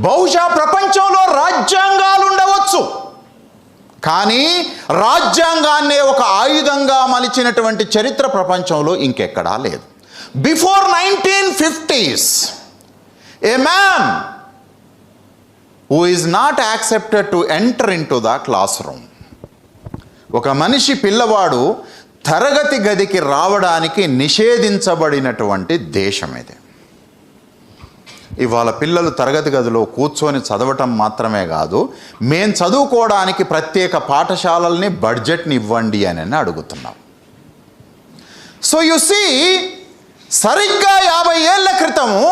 బహుశా ప్రపంచంలో రాజ్యాంగాలు ఉండవచ్చు, కానీ రాజ్యాంగాన్నే ఒక ఆయుధంగా మలిచినటువంటి చరిత్ర ప్రపంచంలో ఇంకెక్కడా లేదు. Before 1950s, a man who is not accepted to enter into the classroom, ఒక మనిషి పిల్లవాడు తరగతి గదికి రావడానికి నిషేధించబడినటువంటి దేశం ఇది. ఇవాళ పిల్లలు తరగతి గదిలో కూర్చొని చదవటం మాత్రమే కాదు, మేము చదువుకోవడానికి ప్రత్యేక పాఠశాలల్ని బడ్జెట్ని ఇవ్వండి అని అడుగుతున్నాం. సో యు సీ, సరిగ్గా 50 ఏళ్ల క్రితము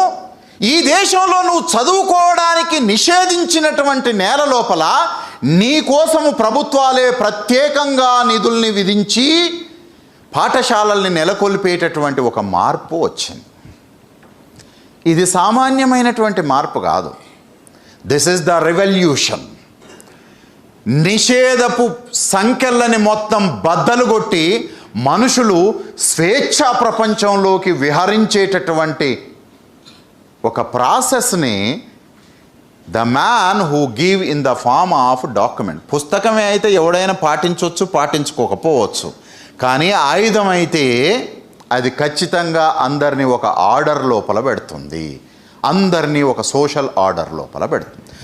ఈ దేశంలో నువ్వు చదువుకోవడానికి నిషేధించినటువంటి నేల లోపల నీ కోసము ప్రభుత్వాలే ప్రత్యేకంగా నిధుల్ని విధించి పాఠశాలల్ని నెలకొల్పేటటువంటి ఒక మార్పు వచ్చింది. ఇది సామాన్యమైనటువంటి మార్పు కాదు. This is the revolution. నిషేధపు సంఖ్యలని మొత్తం బద్దలు కొట్టి మనుషులు స్వేచ్ఛా ప్రపంచంలోకి విహరించేటటువంటి ఒక ప్రాసెస్ని the man who give in the form of document. పుస్తకమే అయితే ఎవడైనా పాటించవచ్చు, పాటించుకోకపోవచ్చు, కానీ ఆయుధం అయితే అది ఖచ్చితంగా అందరినీ ఒక ఆర్డర్ లోపల పెడుతుంది, అందరినీ ఒక సోషల్ ఆర్డర్ లోపల పెడుతుంది.